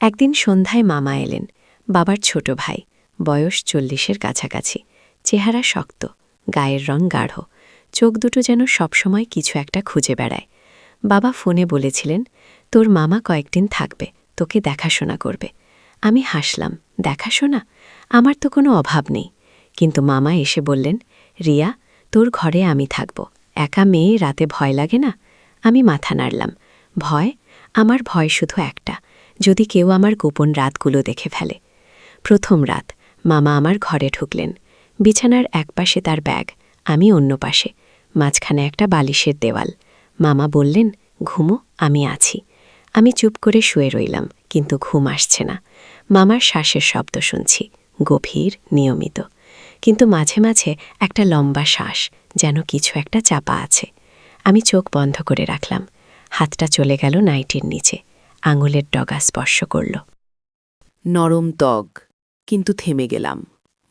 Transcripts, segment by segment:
একদিন সন্ধ্যায় মামা এলেন, বাবার ছোট ভাই, বয়স 40-এর কাছাকাছি, চেহারা শক্ত, গায়ের রং গাঢ়, চোখ দুটো যেন সবসময় কিছু একটা খুঁজে বেড়ায়। বাবা ফোনে বলেছিলেন, তোর মামা কয়েকদিন থাকবে, তোকে দেখাশোনা করবে। আমি হাসলাম, দেখাশোনা? আমার তো কোনো অভাব নেই। কিন্তু মামা এসে বললেন, রিয়া, তোর ঘরে আমি থাকব, একা মেয়ে, রাতে ভয় লাগে না? আমি মাথা নাড়লাম। ভয়? আমার ভয় শুধু একটা, যদি কেউ আমার গোপন রাতগুলো দেখে ফেলে। প্রথম রাত, মামা আমার ঘরে ঢুকলেন। বিছানার একপাশে তার ব্যাগ, আমি অন্য পাশে, মাঝখানে একটা বালিশের দেওয়াল। মামা বললেন, ঘুমো, আমি আছি। আমি চুপ করে শুয়ে রইলাম, কিন্তু ঘুম আসছে না। মামার শ্বাসের শব্দ শুনছি, গভীর, নিয়মিত। কিন্তু মাঝে মাঝে একটা লম্বা শ্বাস, যেন কিছু একটা চাপা আছে। আমি চোখ বন্ধ করে রাখলাম। হাতটা চলে গেল নাইটির নিচে, আঙুলের ডগা স্পর্শ করল। নরম ত্বক, কিন্তু থেমে গেলাম।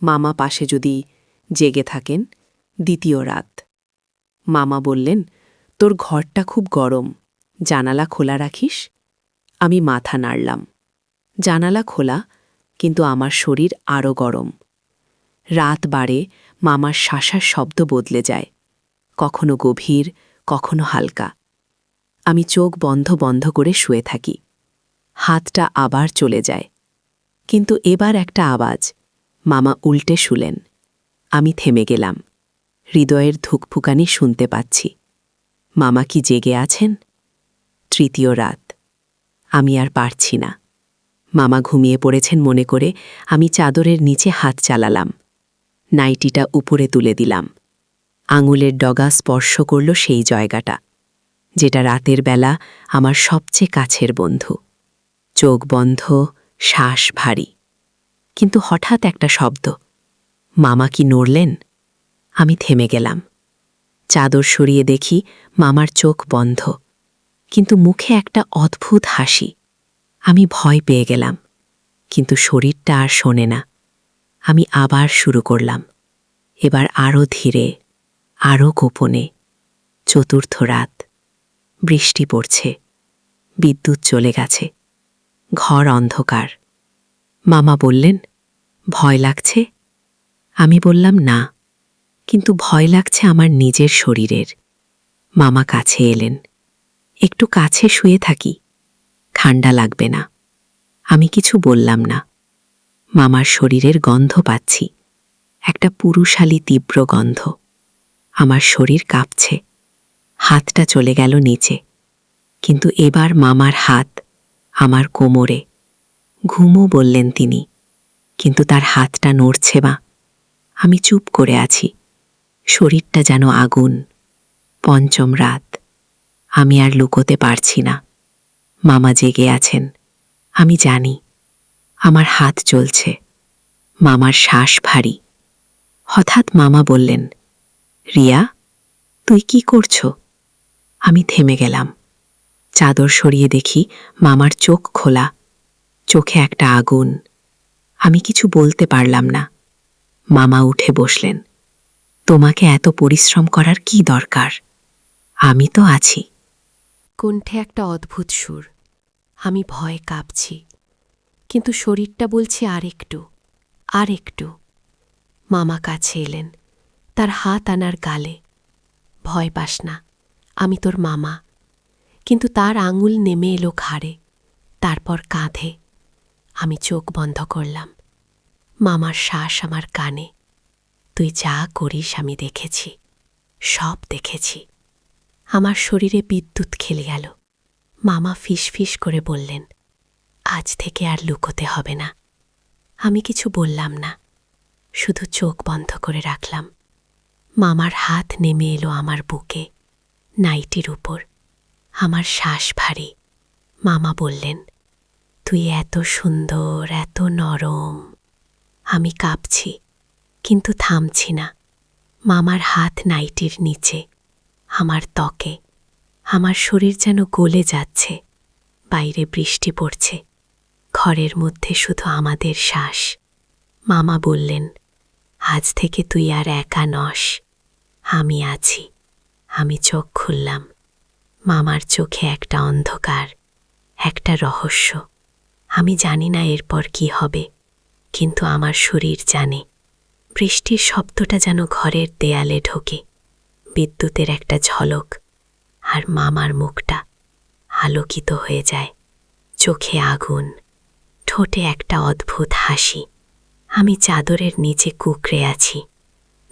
মামা পাশে যদি জেগে থাকেন। দ্বিতীয় রাত। মামা বললেন, তোর ঘরটা খুব গরম, জানালা খোলা রাখিস? আমি মাথা নাড়লাম। জানালা খোলা, কিন্তু আমার শরীর আরও গরম। রাত বাড়ে, মামার শ্বাসার শব্দ বদলে যায়, কখনো গভীর, কখনো হালকা। আমি চোখ বন্ধ বন্ধ করে শুয়ে থাকি। হাতটা আবার চলে যায়, কিন্তু এবার একটা আওয়াজ। মামা উল্টে শুলেন। আমি থেমে গেলাম, হৃদয়ের ধুকফুকানি শুনতে পাচ্ছি। মামা কি জেগে আছেন? তৃতীয় রাত। আমি আর পারছি না। মামা ঘুমিয়ে পড়েছেন মনে করে আমি চাদরের নিচে হাত চালালাম। নাইটিটা উপরে তুলে দিলাম। আঙুলের ডগা স্পর্শ করল সেই জায়গাটা, যেটা রাতের বেলা আমার সবচেয়ে কাছের বন্ধু। চোখ বন্ধ, শ্বাস ভারী। কিন্তু হঠাৎ একটা শব্দ। মামা কি নড়লেন? আমি থেমে গেলাম। চাদর সরিয়ে দেখি মামার চোখ বন্ধ, কিন্তু মুখে একটা অদ্ভুত হাসি। আমি ভয় পেয়ে গেলাম, কিন্তু শরীরটা আর শোনে না। আমি আবার শুরু করলাম, এবার আরও ধীরে, আরও গোপনে। চতুর্থ রাত। বৃষ্টি পড়ছে, বিদ্যুৎ চলে গেছে, ঘর অন্ধকার। মামা বললেন, ভয় লাগছে? আমি বললাম, না, কিন্তু ভয় লাগছে আমার নিজের শরীরের। মামা কাছে এলেন। একটু কাছে শুয়ে থাকি, ঠান্ডা লাগবে না। আমি কিছু বললাম না। মামার শরীরের গন্ধ পাচ্ছি, একটা পুরুষালী তীব্র গন্ধ। আমার শরীর কাঁপছে। হাতটা চলে গেল নিচে, কিন্তু এবার মামার হাত আমার কোমরে। ঘুমো বললেন তিনি, কিন্তু তার হাতটা নড়ছে না। আমি চুপ করে আছি, শরীরটা যেন আগুন। পঞ্চম রাত। আমি আর লুকোতে পারছি না। মামা জেগে আছেন, আমি জানি। আমার হাত জ্বলছে, মামার শ্বাস ভারী। হঠাৎ মামা বললেন, রিয়া, তুই কি করছো? আমি থেমে গেলাম। চাদর সরিয়ে দেখি মামার চোখ খোলা, চোখে একটা আগুন। আমি কিছু বলতে পারলাম না। মামা উঠে বসলেন। তোমাকে এত পরিশ্রম করার কি দরকার? আমি তো আছি। কণ্ঠে একটা অদ্ভুত সুর। আমি ভয়ে কাঁপছি, কিন্তু শরীরটা বলছে আর একটু, আর একটু। মামা কাছে এলেন, তার হাত আনার গালে। ভয় পাস না, আমি তোর মামা। কিন্তু তার আঙুল নেমে এলো ঘাড়ে, তারপর কাঁধে। আমি চোখ বন্ধ করলাম। মামার শ্বাস আমার কানে। তুই যা করিস আমি দেখেছি, সব দেখেছি। আমার শরীরে বিদ্যুৎ খেলে গেল। মামা ফিসফিস করে বললেন, আজ থেকে আর লুকোতে হবে না। আমি কিছু বললাম না, শুধু চোখ বন্ধ করে রাখলাম। মামার হাত নেমে এলো আমার বুকে, নাইটির উপর। আমার শ্বাস ভারী। মামা বললেন, তুই এত সুন্দর, এত নরম। আমি কাঁপছি, কিন্তু থামছি না। মামার হাত নাইটির নিচে, আমার ত্বকে। আমার শরীর যেন গলে যাচ্ছে। বাইরে বৃষ্টি পড়ছে, ঘরের মধ্যে শুধু আমাদের শ্বাস। মামা বললেন, আজ থেকে তুই আর একা নস, আমি আছি। আমি চোখ খুললাম। মামার চোখে একটা অন্ধকার, একটা রহস্য। আমি জানি না এরপর কি হবে, কিন্তু আমার শরীর জানে। বৃষ্টির শব্দটা যেন ঘরের দেয়ালে ঢোকে, বিদ্যুতের একটা ঝলক, আর মামার মুখটা আলোকিত হয়ে যায়, চোখে আগুন, ঠোঁটে একটা অদ্ভুত হাসি। আমি চাদরের নিচে কুঁকড়ে আছি,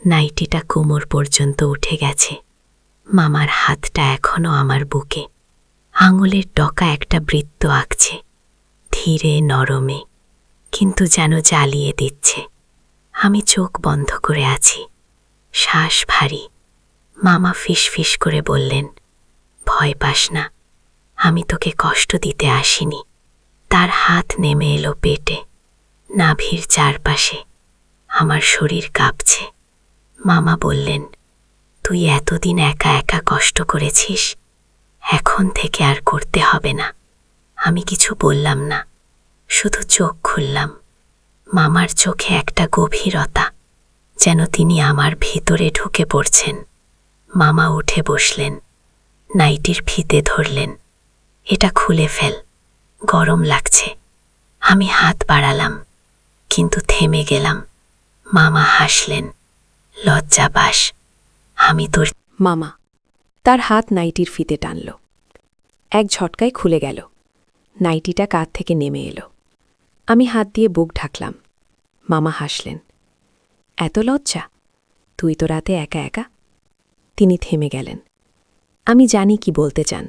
নাইটিটা কোমর পর্যন্ত উঠে গেছে। মামার হাতটা এখনো আমার বুকে, আঙুলের ডকা একটা বৃত্ত আঁকছে, ধীরে নরমে, কিন্তু যেন জ্বালিয়ে দিচ্ছে। আমি চোখ বন্ধ করে আছি, শ্বাস ভারী। মামা ফিসফিস করে বললেন, ভয় পাস না, আমি তোকে কষ্ট দিতে আসিনি। তার হাত নেমে এলো পেটে, নাভির চারপাশে। আমার শরীর কাঁপছে। মামা বললেন, তুই এতদিন একা একা কষ্ট করেছিস, এখন থেকে আর করতে হবে না। আমি কিছু বললাম না, শুধু চোখ খুললাম। মামার চোখে একটা গভীরতা, যেন তিনি আমার ভিতরে ঢুকে পড়ছেন। মামা উঠে বসলেন, নাইটির ফিতে ধরলেন। এটা খুলে ফেল, গরম লাগছে। আমি হাত বাড়ালাম, কিন্তু থেমে গেলাম। মামা হাসলেন, লজ্জা পাস, আমি তোর। মামা তার হাত নাইটির ফিতে টানল, এক ঝটকায় খুলে গেল। নাইটিটা কাঁধ থেকে নেমে এলো। আমি হাত দিয়ে বুক ঢাকলাম। মামা হাসলেন, এত লজ্জা? তুই তো রাতে একা একা। তিনি থেমে গেলেন। আমি জানি কি বলতে চান।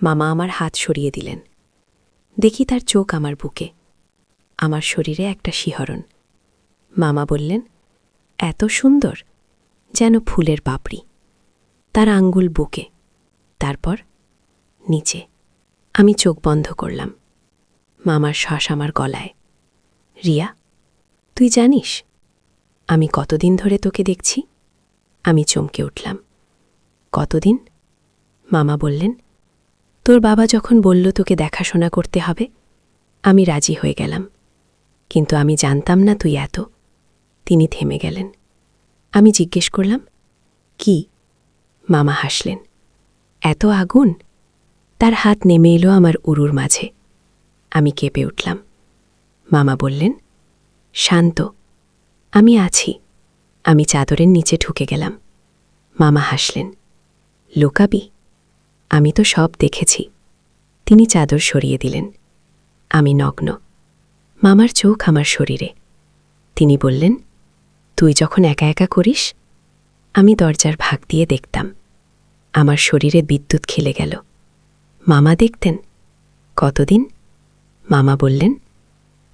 মামা আমার হাত সরিয়ে দিলেন। দেখি তার চোখ আমার বুকে, আমার শরীরে একটা শিহরণ। মামা বললেন, এত সুন্দর, যেন ফুলের পাপড়ি। তার আঙ্গুল বুকে, তারপর নিচে। আমি চোখ বন্ধ করলাম। মামার শ্বাস আমার গলায়। রিয়া, তুই জানিস আমি কতদিন ধরে তোকে দেখছি? আমি চমকে উঠলাম। কতদিন? মামা বললেন, তোর বাবা যখন বলল তোকে দেখাশোনা করতে হবে, আমি রাজি হয়ে গেলাম, কিন্তু আমি জানতাম না তুই এত। তিনি থেমে গেলেন। আমি জিজ্ঞেস করলাম, কি? মামা হাসলেন, এত আগুন। তার হাত নেমে এলো আমার উরুর মাঝে। আমি কেঁপে উঠলাম। মামা বললেন, শান্ত, আমি আছি। আমি চাদরের নিচে ঢুকে গেলাম। মামা হাসলেন, লোকাবি? আমি তো সব দেখেছি। তিনি চাদর সরিয়ে দিলেন। আমি নগ্ন। মামার চোখ আমার শরীরে। তিনি বললেন, তুই যখন একা একা করিস? আমি দরজার ভাগ দিয়ে দেখতাম। আমার শরীরে বিদ্যুৎ খেলে গেল। মামা দেখতেন। কতদিন? মামা বললেন,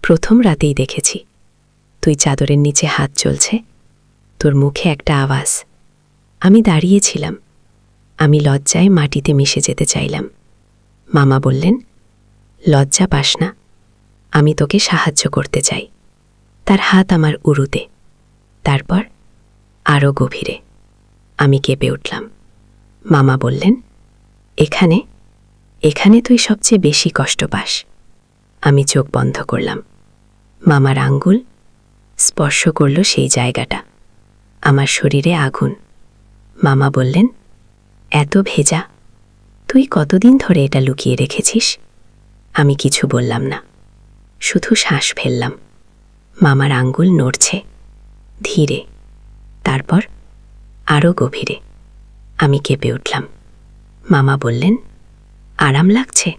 প্রথম রাতেই দেখেছি। তুই চাদরের নিচে হাত চলছে, তোর মুখে একটা আওয়াজ। আমি দাঁড়িয়েছিলাম। আমি লজ্জায় মাটিতে মিশে যেতে চাইলাম। মামা বললেন, লজ্জা পাস না, আমি তোকে সাহায্য করতে চাই। তার হাত আমার উরুতে, তারপর আরও গভীরে। আমি কেঁপে উঠলাম। মামা বললেন, এখানে এখানে তুই সবচেয়ে বেশি কষ্ট পাস। আমি চোখ বন্ধ করলাম। মামার আঙ্গুল স্পর্শ করল সেই জায়গাটা। আমার শরীরে আগুন। মামা বললেন, এত ভেজা, তুই কতদিন ধরে এটা লুকিয়ে রেখেছিস? আমি কিছু বললাম না, শুধু শ্বাস ফেললাম। মামার আঙ্গুল নড়ছে, ধীরে, তারপর আরও গভীরে। আমি কেঁপে উঠলাম। মামা বললেন, আরাম লাগছে?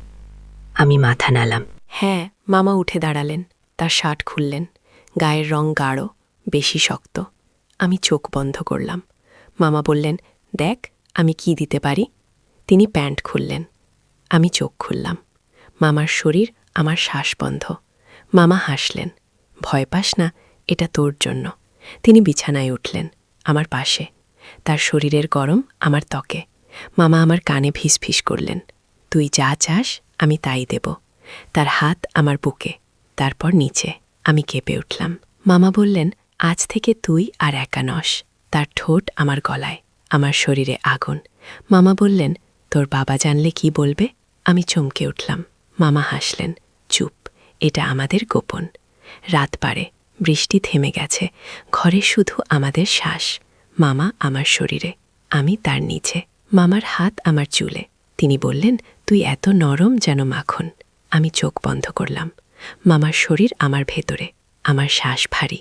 আমি মাথা নাড়লাম। হ্যাঁ। মামা উঠে দাঁড়ালেন, তার শার্ট খুললেন। গায়ের রং গাঢ়, বেশি শক্ত। আমি চোখ বন্ধ করলাম। মামা বললেন, দেখ আমি কি দিতে পারি। তিনি প্যান্ট খুললেন। আমি চোখ খুললাম। মামার শরীর, আমার শ্বাস বন্ধ। মামা হাসলেন, ভয় পাস না, এটা তোর জন্য। তিনি বিছানায় উঠলেন, আমার পাশে। তার শরীরের গরম আমার ত্বকে। মামা আমার কানে ফিসফিস করলেন, তুই যা চাস আমি তাই দেব। তার হাত আমার বুকে, তারপর নিচে। আমি কেঁপে উঠলাম। মামা বললেন, আজ থেকে তুই আর একা নস। তার ঠোঁট আমার গলায়, আমার শরীরে আগুন। মামা বললেন, তোর বাবা জানলে কি বলবে? আমি চমকে উঠলাম। মামা হাসলেন, চুপ, এটা আমাদের গোপন। রাত পারে, বৃষ্টি থেমে গেছে, ঘরে শুধু আমাদের শ্বাস। মামা আমার শরীরে, আমি তার নিচে। মামার হাত আমার চুলে। তিনি বললেন, তুই এত নরম যেন মাখন। আমি চোখ বন্ধ করলাম। মামার শরীর আমার ভেতরে, আমার শ্বাস ভারী।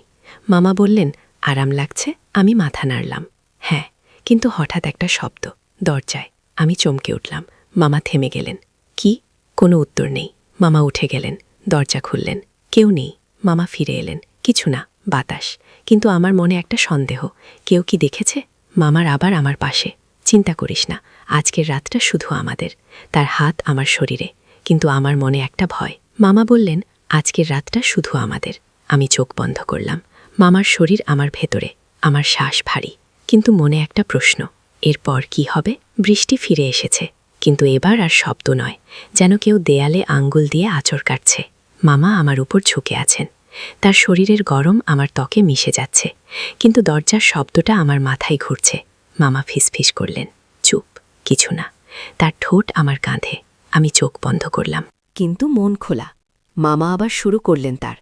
মামা বললেন, আরাম লাগছে? আমি মাথা নাড়লাম, হ্যাঁ। কিন্তু হঠাৎ একটা শব্দ দরজায়। আমি চমকে উঠলাম। মামা থেমে গেলেন। কি? কোনো উত্তর নেই। মামা উঠে গেলেন, দরজা খুললেন। কেউ নেই। মামা ফিরে এলেন। কিছু না, বাতাস। কিন্তু আমার মনে একটা সন্দেহ। কেউ কি দেখেছে? মামার আবার আমার পাশে। চিন্তা করিস না, আজকের রাতটা শুধু আমাদের। তার হাত আমার শরীরে, কিন্তু আমার মনে একটা ভয়। মামা বললেন, আজকের রাতটা শুধু আমাদের। আমি চোখ বন্ধ করলাম। মামার শরীর আমার ভেতরে, আমার শ্বাস ভারী। কিন্তু মনে একটা প্রশ্ন, এরপর কি হবে? বৃষ্টি ফিরে এসেছে, কিন্তু এবার আর শব্দ নয়, যেন কেউ দেয়ালে আঙ্গুল দিয়ে আঁচড় কাটছে। মামা আমার উপর ঝুঁকে আছেন। তার শরীরের গরম আমার ত্বকে মিশে যাচ্ছে, কিন্তু দরজার শব্দটা আমার মাথায় ঘুরছে। মামা ফিসফিস করলেন, চুপ, কিছু না। তার ঠোঁট আমার কাঁধে। আমি চোখ বন্ধ করলাম। কিন্তু মন খোলা। মামা আবার শুরু করলেন তার।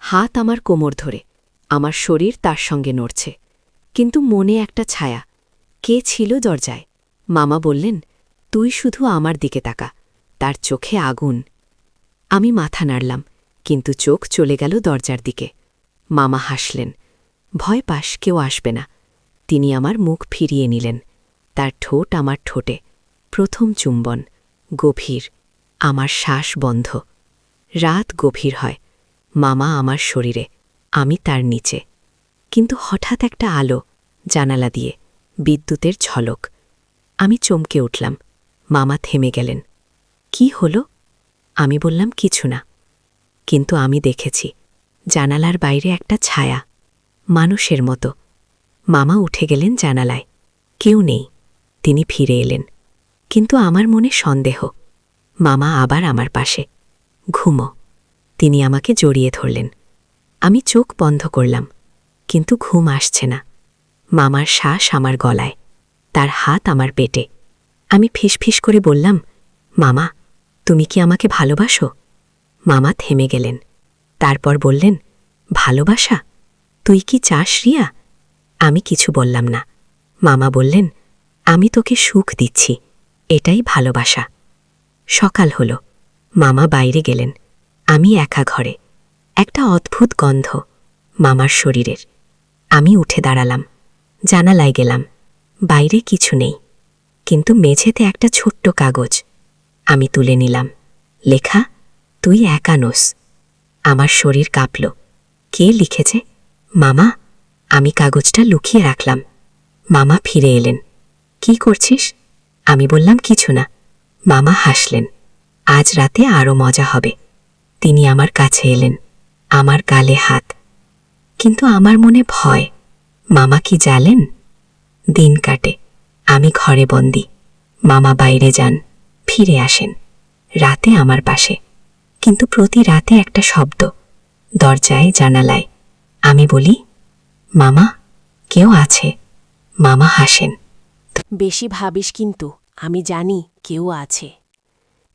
হাত আমার কোমর ধরে, আমার শরীর তার সঙ্গে নড়ছে। কিন্তু মনে একটা ছায়া। কে ছিল দরজায়? মামা বললেন, তুই শুধু আমার দিকে তাকা। তার চোখে আগুন। আমি মাথা নাড়লাম, কিন্তু চোখ চলে গেল দরজার দিকে। মামা হাসলেন। ভয় পাস, কেউ আসবে না। তিনি আমার মুখ ফিরিয়ে নিলেন। তার ঠোঁট আমার ঠোঁটে। প্রথম চুম্বন, গভীর। আমার শ্বাস বন্ধ। রাত গভীর হয়। মামা আমার শরীরে, আমি তার নিচে। কিন্তু হঠাৎ একটা আলো, জানালা দিয়ে, বিদ্যুতের ঝলক। আমি চমকে উঠলাম। মামা থেমে গেলেন। কি হলো? আমি বললাম, কিছু না। কিন্তু আমি দেখেছি, জানালার বাইরে একটা ছায়া, মানুষের মতো। মামা উঠে গেলেন জানালায়। কেউ নেই। তিনি ফিরে এলেন। কিন্তু আমার মনে সন্দেহ। মামা আবার আমার পাশে। ঘুমো। তিনি আমাকে জড়িয়ে ধরলেন। আমি চোখ বন্ধ করলাম, কিন্তু ঘুম আসছে না। মামার শ্বাস আমার গলায়, তার হাত আমার পেটে। আমি ফিসফিস করে বললাম, মামা, তুমি কি আমাকে ভালোবাসো? মামা থেমে গেলেন। তারপর বললেন, ভালোবাসা? তুই কি চাস, রিয়া? আমি কিছু বললাম না। মামা বললেন, আমি তোকে সুখ দিচ্ছি, এটাই ভালোবাসা। সকাল হল। মামা বাইরে গেলেন। আমি একা ঘরে। একটা অদ্ভুত গন্ধ মামার শরীরের। আমি উঠে দাঁড়ালাম, জানালায় গেলাম। বাইরে কিছু নেই, কিন্তু মেঝেতে একটা ছোট্ট কাগজ। আমি তুলে নিলাম। লেখা, তুই একা নোস। আমার শরীর কাঁপল। কে লিখেছে? মামা। আমি কাগজটা লুকিয়ে রাখলাম। মামা ফিরে এলেন। কি করছিস? আমি বললাম, কিছু না। মামা হাসলেন। আজ রাতে আরও মজা হবে। তিনি আমার কাছে এলেন, আমার গালে হাত। কিন্তু আমার মনে ভয়। মামা কি জানেন? দিন কাটে, আমি ঘরে বন্দি। মামা বাইরে যান, ফিরে আসেন। রাতে আমার পাশে। কিন্তু প্রতি রাতে একটা শব্দ, দরজায়, জানালায়। আমি বলি, মামা, কেউ আছে। মামা হাসেন। বেশি ভাবিস কিন্তু, আমি জানি কেউ আছে।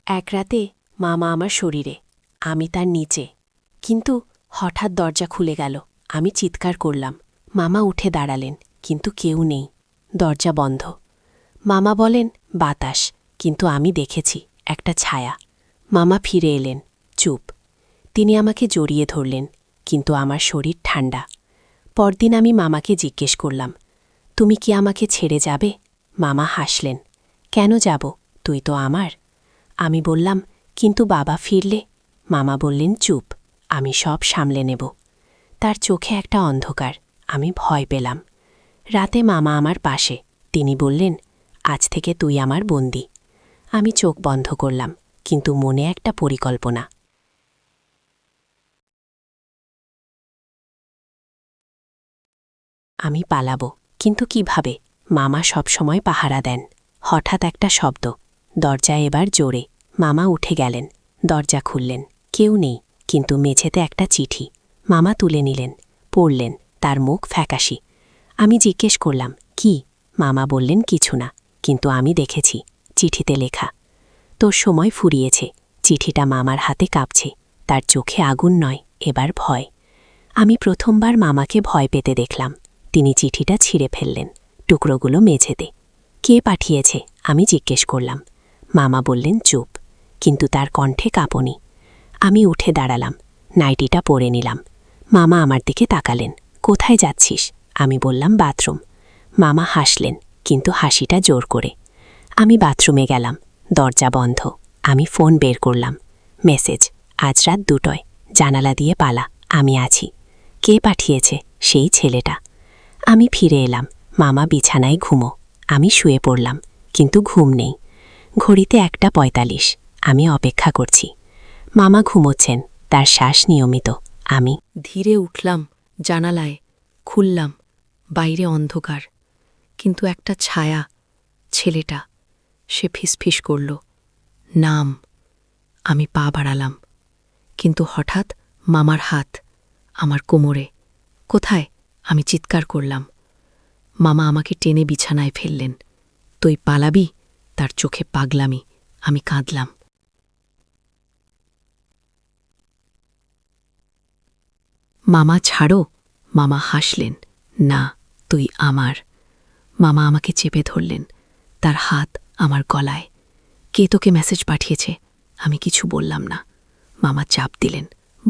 এক রাতে মামা আমার শরীরে, আমি তার নিচে। কিন্তু হঠাৎ দরজা খুলে গেল। আমি চিৎকার করলাম। মামা উঠে দাঁড়ালেন, কিন্তু কেউ নেই। দরজা বন্ধ। মামা বলেন, বাতাস। কিন্তু আমি দেখেছি একটা ছায়া। মামা ফিরে এলেন, চুপ। তিনি আমাকে জড়িয়ে ধরলেন, কিন্তু আমার শরীর ঠান্ডা। পরদিন আমি মামাকে জিজ্ঞেস করলাম, তুমি কি আমাকে ছেড়ে যাবে? মামা হাসলেন। কেন যাব? তুই তো আমার। আমি বললাম, কিন্তু বাবা ফিরলে? মামা বললেন, চুপ, আমি সব সামলে নেব। তার চোখে একটা অন্ধকার। আমি ভয় পেলাম। রাতে মামা আমার পাশে। তিনি বললেন, আজ থেকে তুই আমার বন্দী। আমি চোখ বন্ধ করলাম, কিন্তু মনে একটা পরিকল্পনা। আমি পালাবো, কিন্তু কিভাবে? মামা সবসময় পাহারা দেন। হঠাৎ একটা শব্দ, দরজা এবার জোরে। মামা উঠে গেলেন, দরজা খুললেন। কেউ নেই, কিন্তু মেঝেতে একটা চিঠি। মামা তুলে নিলেন, পড়লেন। তার মুখ ফ্যাকাশি। আমি জিজ্ঞেস করলাম, কি? মামা বললেন, কিছু না, কিন্তু আমি দেখেছি। চিঠিতে লেখা, তোর সময় ফুরিয়েছে। চিঠিটা মামার হাতে কাঁপছে। তার চোখে আগুন নয়, এবার ভয়। আমি প্রথমবার মামাকে ভয় পেতে দেখলাম। তিনি চিঠিটা ছিঁড়ে ফেললেন, টুকরোগুলো মেঝেতে। কে পাঠিয়েছে? আমি জিজ্ঞেস করলাম। মামা বললেন, চুপ। কিন্তু তার কণ্ঠে কাঁপুনি। আমি উঠে দাঁড়ালাম, নাইটিটা পরে নিলাম। মামা আমার দিকে তাকালেন। কোথায় যাচ্ছিস? আমি বললাম, বাথরুম। মামা হাসলেন, কিন্তু হাসিটা জোর করে। আমি বাথরুমে গেলাম, দরজা বন্ধ। আমি ফোন বের করলাম। মেসেজ, আজ রাত 2টায়, জানালা দিয়ে পালা, আমি আছি। কে পাঠিয়েছে? সেই ছেলেটা। আমি ফিরে এলাম, মামা বিছানায় ঘুমো। আমি শুয়ে পড়লাম, কিন্তু ঘুম নেই। ঘড়িতে 1:45। আমি অপেক্ষা করছি। মামা ঘুমোচ্ছেন, তার শ্বাস নিয়মিত। আমি ধীরে উঠলাম, জানালায় খুললাম। বাইরে অন্ধকার, কিন্তু একটা ছায়া, ছেলেটা। সে ফিসফিস করল, নাম। আমি পা বাড়ালাম, কিন্তু হঠাৎ মামার হাত আমার কোমরে। কোথায়? আমি চিৎকার করলাম। মামা আমাকে টেনে বিছানায় ফেললেন। তুই পালাবি? তার চোখে পাগলামি। আমি কাঁদলাম। মামা ছাড়ো। মামা হাসলেন, না, তুই আমার। মামা আমাকে চেপে ধরলেন, তার হাত আমার গলায়। কে তোকে মেসেজ পাঠিয়েছে? আমি কিছু বললাম না। মামা চাপ দিলেন,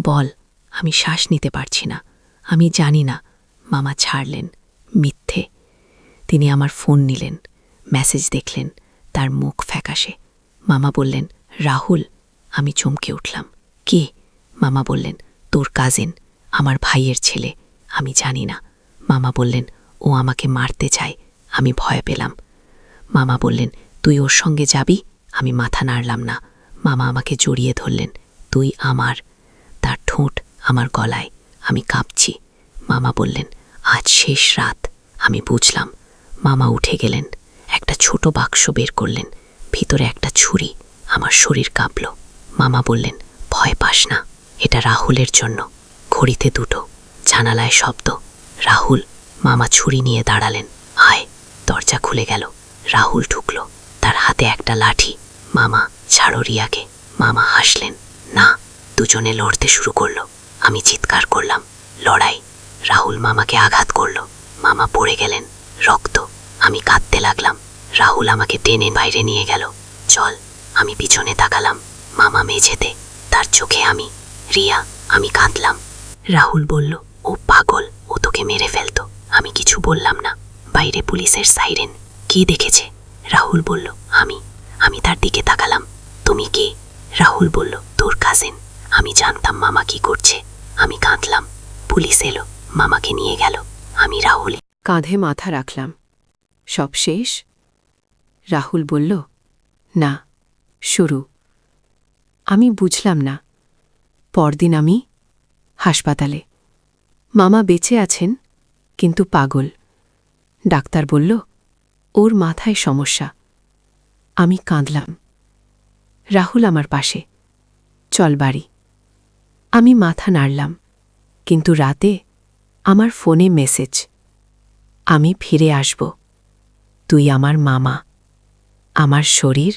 বল। আমি শ্বাস নিতে পারছি না। আমি জানি না। মামা ছাড়লেন, মিথ্যে। তিনি আমার ফোন নিলেন, মেসেজ দেখলেন, তার মুখ ফ্যাকাশে। মামা বললেন, রাহুল। আমি চমকে উঠলাম, কে? মামা বললেন, তোর কাজিন, আমার ভাইয়ের ছেলে। আমি জানি না। মামা বললেন, ও আমাকে মারতে চায়। আমি ভয় পেলাম। মামা বললেন, তুই ওর সঙ্গে যাবি? আমি মাথা নাড়লাম না। মামা আমাকে জড়িয়ে ধরলেন, তুই আমার। তার ঠোঁট আমার গলায়। আমি কাঁপছি। মামা বললেন, আজ শেষ রাত। আমি বুঝলাম। মামা উঠে গেলেন, একটা ছোট বাক্স বের করলেন, ভিতরে একটা ছুরি। আমার শরীর কাঁপল। মামা বললেন, ভয় পাস না, এটা রাহুলের জন্য। ঘড়িতে 2টো, জানালায় শব্দ। রাহুল। মামা ছুরি নিয়ে দাঁড়ালেন। আয়। দরজা খুলে গেল। রাহুল ঢুকল, তার হাতে একটা লাঠি। মামা, ছাড়ো রিয়াকে। মামা হাসলেন, না। দুজনে লড়তে শুরু করল। আমি চিৎকার করলাম, লড়াই। রাহুল মামাকে আঘাত করল। মামা পড়ে গেলেন, রক্ত। আমি কাঁদতে লাগলাম। রাহুল আমাকে টেনে বাইরে নিয়ে গেল। চল। আমি পিছনে তাকালাম, মামা মেঝেতে, তার চোখে আমি। রিয়া। আমি কাঁদলাম। রাহুল বলল, ও পাগল, ও তোকে মেরে ফেলত। আমি কিছু বললাম না। বাইরে পুলিশের সাইরেন। কে দেখেছে? রাহুল বলল, আমি। আমি তার দিকে তাকালাম। তুমি কে? রাহুল বলল, তোর কাজিন। আমি জানতাম মামা কি করছে। আমি কাঁদলাম। পুলিশ এলো, মামাকে নিয়ে গেল। আমি রাহুল কাঁধে মাথা রাখলাম। সব শেষ? রাহুল বলল, না, শুরু। আমি বুঝলাম না। পরদিন আমি হাসপাতালে। মামা বেঁচে আছেন, কিন্তু পাগল। ডাক্তার বলল, ওর মাথায় সমস্যা। আমি কাঁদলাম। রাহুল আমার পাশে। চল বাড়ি। আমি মাথা নাড়লাম, কিন্তু রাতে আমার ফোনে মেসেজ, আমি ফিরে আসব। তুই আমার মামা, আমার শরীর